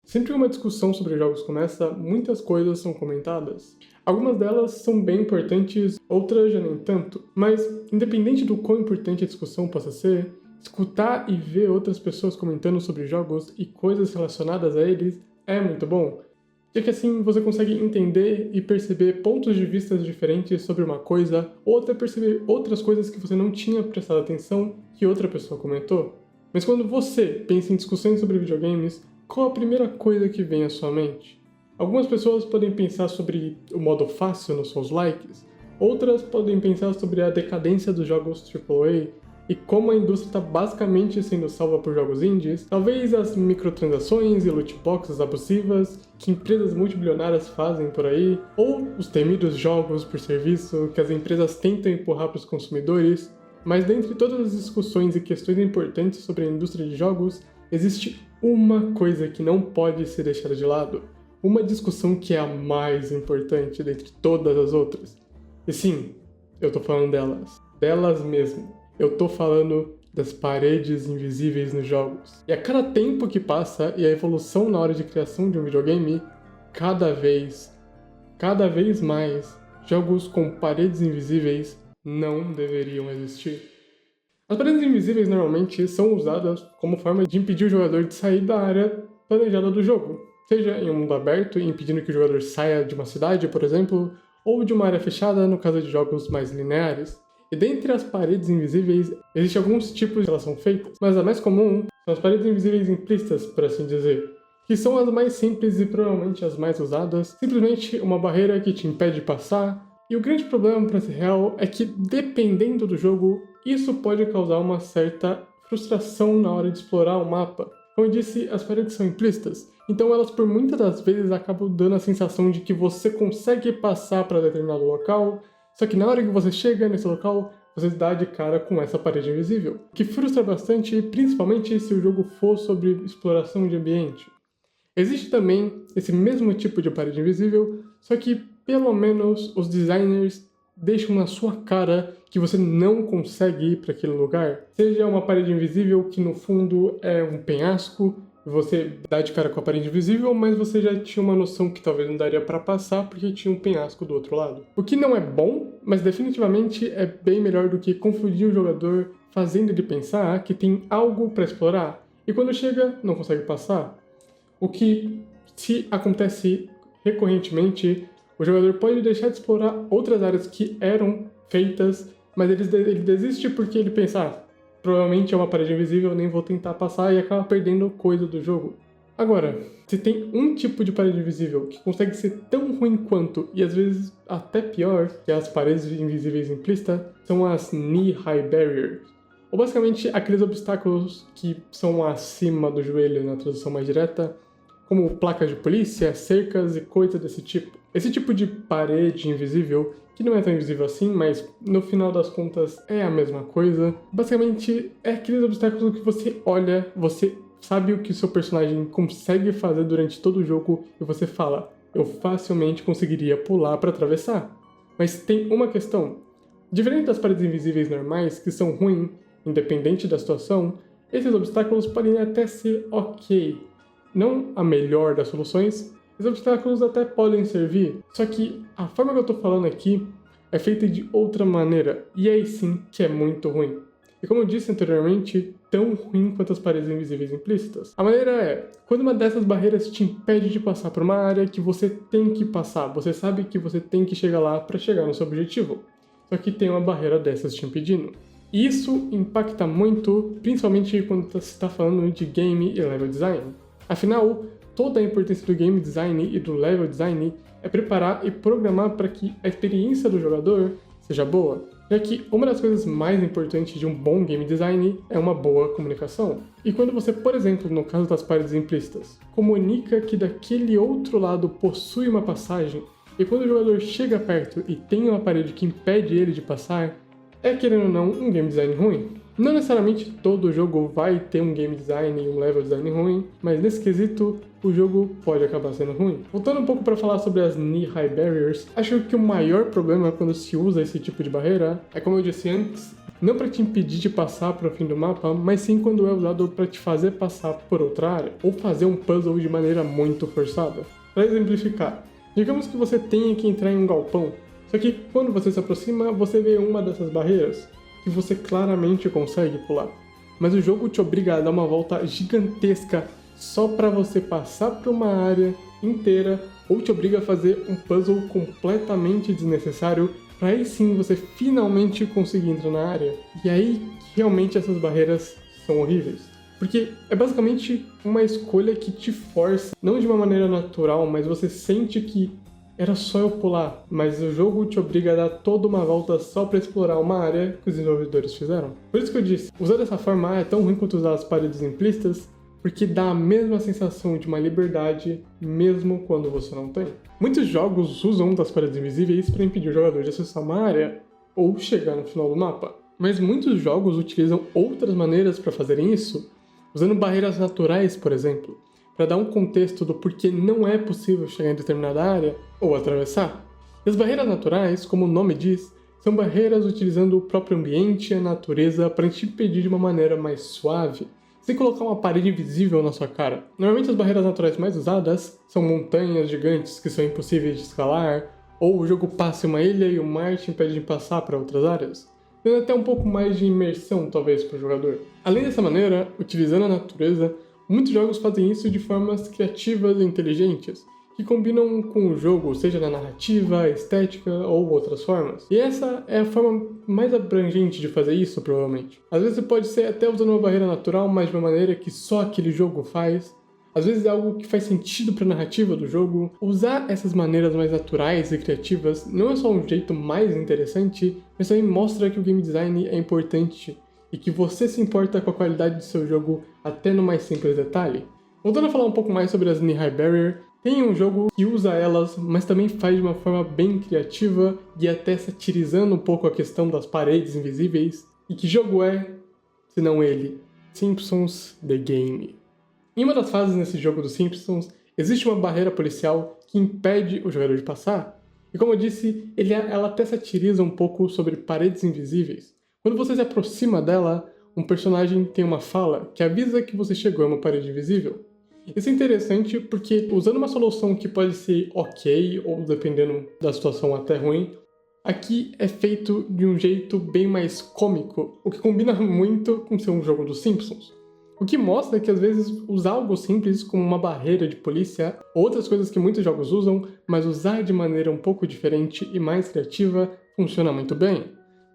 Sempre que uma discussão sobre jogos começa, muitas coisas são comentadas. Algumas delas são bem importantes, outras já nem tanto. Mas, independente do quão importante a discussão possa ser, escutar e ver outras pessoas comentando sobre jogos e coisas relacionadas a eles é muito bom, já que assim você consegue entender e perceber pontos de vista diferentes sobre uma coisa, ou até perceber outras coisas que você não tinha prestado atenção que outra pessoa comentou. Mas quando você pensa em discussões sobre videogames, qual a primeira coisa que vem à sua mente? Algumas pessoas podem pensar sobre o modo fácil nos seus likes, outras podem pensar sobre a decadência dos jogos AAA e como a indústria está basicamente sendo salva por jogos indies, talvez as microtransações e loot boxes abusivas que empresas multibilionárias fazem por aí, ou os temidos jogos por serviço que as empresas tentam empurrar para os consumidores. Mas dentre todas as discussões e questões importantes sobre a indústria de jogos, existe uma coisa que não pode ser deixada de lado, uma discussão que é a mais importante dentre todas as outras. E sim, eu tô falando delas mesmo. Eu tô falando das paredes invisíveis nos jogos. E a cada tempo que passa e a evolução na hora de criação de um videogame, cada vez mais, jogos com paredes invisíveis não deveriam existir. As paredes invisíveis normalmente são usadas como forma de impedir o jogador de sair da área planejada do jogo, seja em um mundo aberto, impedindo que o jogador saia de uma cidade, por exemplo, ou de uma área fechada no caso de jogos mais lineares. E dentre as paredes invisíveis, existem alguns tipos que elas são feitas, mas a mais comum são as paredes invisíveis implícitas, por assim dizer, que são as mais simples e provavelmente as mais usadas, simplesmente uma barreira que te impede de passar. E o grande problema para ser real é que, dependendo do jogo, isso pode causar uma certa frustração na hora de explorar o mapa. Como eu disse, as paredes são implícitas, então elas por muitas das vezes acabam dando a sensação de que você consegue passar para determinado local, só que na hora que você chega nesse local, você dá de cara com essa parede invisível, que frustra bastante, principalmente se o jogo for sobre exploração de ambiente. Existe também esse mesmo tipo de parede invisível, só que pelo menos os designers deixam na sua cara que você não consegue ir para aquele lugar. Seja uma parede invisível que no fundo é um penhasco, você dá de cara com a parede invisível, mas você já tinha uma noção que talvez não daria para passar porque tinha um penhasco do outro lado. O que não é bom, mas definitivamente é bem melhor do que confundir o jogador fazendo ele pensar que tem algo para explorar e quando chega não consegue passar. O que, se acontece recorrentemente, o jogador pode deixar de explorar outras áreas que eram feitas, mas ele desiste porque ele pensa, provavelmente é uma parede invisível, nem vou tentar passar, e acaba perdendo coisa do jogo. Agora, se tem um tipo de parede invisível que consegue ser tão ruim quanto, e às vezes até pior, que as paredes invisíveis implícitas, são as knee-high barriers, ou basicamente aqueles obstáculos que são acima do joelho na tradução mais direta, como placas de polícia, cercas e coisas desse tipo. Esse tipo de parede invisível, que não é tão invisível assim, mas no final das contas é a mesma coisa, basicamente é aqueles obstáculos que você olha, você sabe o que o seu personagem consegue fazer durante todo o jogo e você fala, eu facilmente conseguiria pular para atravessar. Mas tem uma questão, diferente das paredes invisíveis normais, que são ruins, independente da situação, esses obstáculos podem até ser ok. Não a melhor das soluções, os obstáculos até podem servir, só que a forma que eu tô falando aqui é feita de outra maneira, e aí sim que é muito ruim. E como eu disse anteriormente, tão ruim quanto as paredes invisíveis implícitas. A maneira é, quando uma dessas barreiras te impede de passar por uma área que você tem que passar, você sabe que você tem que chegar lá para chegar no seu objetivo, só que tem uma barreira dessas te impedindo. E isso impacta muito, principalmente quando você está falando de game e level design. Afinal, toda a importância do game design e do level design é preparar e programar para que a experiência do jogador seja boa, já que uma das coisas mais importantes de um bom game design é uma boa comunicação. E quando você, por exemplo, no caso das paredes implícitas, comunica que daquele outro lado possui uma passagem, e quando o jogador chega perto e tem uma parede que impede ele de passar, é querendo ou não um game design ruim. Não necessariamente todo jogo vai ter um game design e um level design ruim, mas nesse quesito o jogo pode acabar sendo ruim. Voltando um pouco para falar sobre as knee-high barriers, acho que o maior problema quando se usa esse tipo de barreira é, como eu disse antes, não para te impedir de passar para o fim do mapa, mas sim quando é usado para te fazer passar por outra área, ou fazer um puzzle de maneira muito forçada. Para exemplificar, digamos que você tenha que entrar em um galpão, só que quando você se aproxima, você vê uma dessas barreiras, que você claramente consegue pular. Mas o jogo te obriga a dar uma volta gigantesca só para você passar por uma área inteira, ou te obriga a fazer um puzzle completamente desnecessário para aí sim você finalmente conseguir entrar na área. E aí, realmente essas barreiras são horríveis. Porque é basicamente uma escolha que te força, não de uma maneira natural, mas você sente que era só eu pular, mas o jogo te obriga a dar toda uma volta só para explorar uma área que os desenvolvedores fizeram. Por isso que eu disse, usar dessa forma é tão ruim quanto usar as paredes simplistas, porque dá a mesma sensação de uma liberdade, mesmo quando você não tem. Muitos jogos usam das paredes invisíveis para impedir o jogador de acessar uma área, ou chegar no final do mapa. Mas muitos jogos utilizam outras maneiras para fazerem isso, usando barreiras naturais, por exemplo, para dar um contexto do porquê não é possível chegar em determinada área ou atravessar. E as barreiras naturais, como o nome diz, são barreiras utilizando o próprio ambiente e a natureza para te impedir de uma maneira mais suave, sem colocar uma parede invisível na sua cara. Normalmente as barreiras naturais mais usadas são montanhas gigantes que são impossíveis de escalar, ou o jogo passa em uma ilha e o mar te impede de passar para outras áreas, dando até um pouco mais de imersão talvez para o jogador. Além dessa maneira, utilizando a natureza, muitos jogos fazem isso de formas criativas e inteligentes, que combinam com o jogo, seja na narrativa, estética ou outras formas. E essa é a forma mais abrangente de fazer isso, provavelmente. Às vezes pode ser até usando uma barreira natural, mas de uma maneira que só aquele jogo faz. Às vezes é algo que faz sentido para a narrativa do jogo. Usar essas maneiras mais naturais e criativas não é só um jeito mais interessante, mas também mostra que o game design é importante e que você se importa com a qualidade do seu jogo até no mais simples detalhe. Voltando a falar um pouco mais sobre as knee-high barrier, tem um jogo que usa elas, mas também faz de uma forma bem criativa e até satirizando um pouco a questão das paredes invisíveis. E que jogo é, se não ele? Simpsons The Game. Em uma das fases nesse jogo dos Simpsons, existe uma barreira policial que impede o jogador de passar. E como eu disse, ela até satiriza um pouco sobre paredes invisíveis. Quando você se aproxima dela, um personagem tem uma fala que avisa que você chegou a uma parede invisível. Isso é interessante porque, usando uma solução que pode ser ok, ou dependendo da situação até ruim, aqui é feito de um jeito bem mais cômico, o que combina muito com ser um jogo dos Simpsons. O que mostra que às vezes usar algo simples como uma barreira de polícia, ou outras coisas que muitos jogos usam, mas usar de maneira um pouco diferente e mais criativa, funciona muito bem.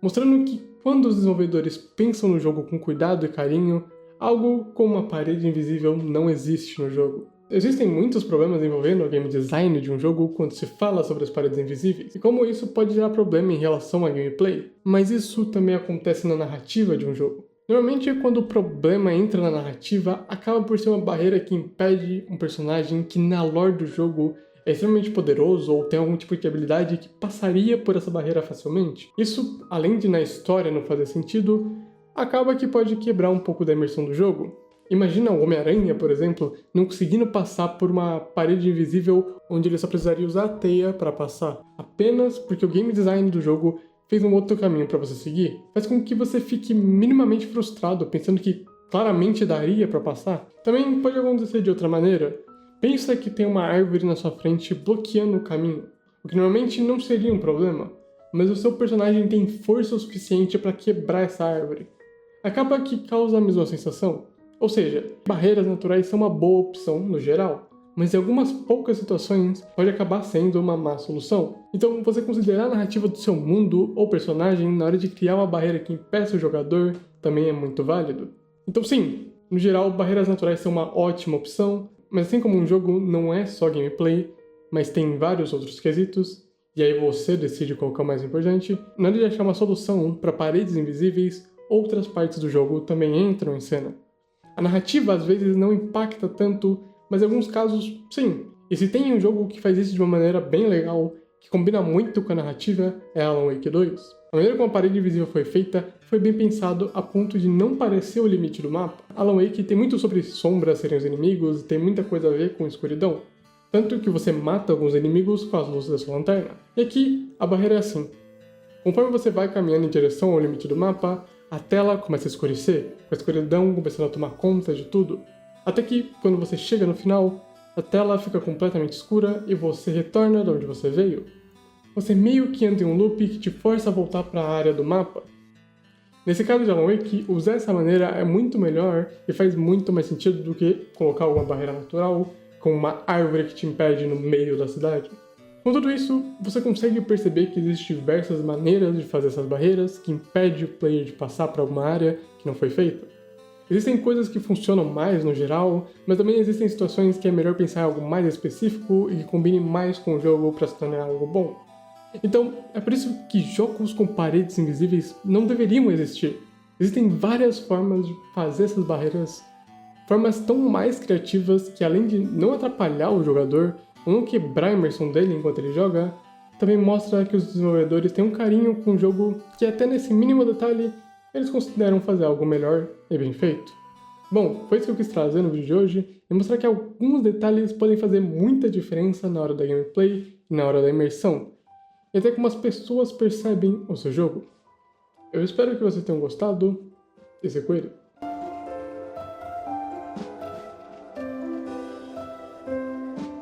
Mostrando que quando os desenvolvedores pensam no jogo com cuidado e carinho, algo como uma parede invisível não existe no jogo. Existem muitos problemas envolvendo o game design de um jogo quando se fala sobre as paredes invisíveis, e como isso pode gerar problema em relação à gameplay, mas isso também acontece na narrativa de um jogo. Normalmente, quando o problema entra na narrativa, acaba por ser uma barreira que impede um personagem que na lore do jogo é extremamente poderoso ou tem algum tipo de habilidade que passaria por essa barreira facilmente. Isso, além de na história não fazer sentido, acaba que pode quebrar um pouco da imersão do jogo. Imagina o Homem-Aranha, por exemplo, não conseguindo passar por uma parede invisível onde ele só precisaria usar a teia para passar, apenas porque o game design do jogo fez um outro caminho para você seguir. Faz com que você fique minimamente frustrado, pensando que claramente daria para passar. Também pode acontecer de outra maneira. Pensa que tem uma árvore na sua frente bloqueando o caminho, o que normalmente não seria um problema, mas o seu personagem tem força o suficiente para quebrar essa árvore. Acaba que causa a mesma sensação. Ou seja, barreiras naturais são uma boa opção no geral, mas em algumas poucas situações pode acabar sendo uma má solução. Então, você considerar a narrativa do seu mundo ou personagem na hora de criar uma barreira que impeça o jogador também é muito válido. Então sim, no geral, barreiras naturais são uma ótima opção, mas assim como um jogo não é só gameplay, mas tem vários outros quesitos, e aí você decide qual que é o mais importante, na hora de achar uma solução para paredes invisíveis, outras partes do jogo também entram em cena. A narrativa às vezes não impacta tanto, mas em alguns casos sim. E se tem um jogo que faz isso de uma maneira bem legal, que combina muito com a narrativa é Alan Wake 2. A maneira como a parede invisível foi feita foi bem pensado a ponto de não parecer o limite do mapa. Alan Wake tem muito sobre sombras serem os inimigos e tem muita coisa a ver com escuridão. Tanto que você mata alguns inimigos com as luzes da sua lanterna. E aqui, a barreira é assim. Conforme você vai caminhando em direção ao limite do mapa, a tela começa a escurecer, com a escuridão começando a tomar conta de tudo. Até que, quando você chega no final, a tela fica completamente escura e você retorna de onde você veio. Você meio que entra em um loop que te força a voltar para a área do mapa. Nesse caso de Alan Wake, usar essa maneira é muito melhor e faz muito mais sentido do que colocar uma barreira natural, com uma árvore que te impede no meio da cidade. Com tudo isso, você consegue perceber que existem diversas maneiras de fazer essas barreiras que impedem o player de passar para alguma área que não foi feita. Existem coisas que funcionam mais no geral, mas também existem situações que é melhor pensar em algo mais específico e que combine mais com o jogo para se tornar algo bom. Então, é por isso que jogos com paredes invisíveis não deveriam existir. Existem várias formas de fazer essas barreiras, formas tão mais criativas que, além de não atrapalhar o jogador ou não quebrar a imersão dele enquanto ele joga, também mostra que os desenvolvedores têm um carinho com o jogo que, até nesse mínimo detalhe, eles consideram fazer algo melhor e bem feito. Bom, foi isso que eu quis trazer no vídeo de hoje e mostrar que alguns detalhes podem fazer muita diferença na hora da gameplay e na hora da imersão, e até como as pessoas percebem o seu jogo. Eu espero que vocês tenham gostado. Esse é Coelho.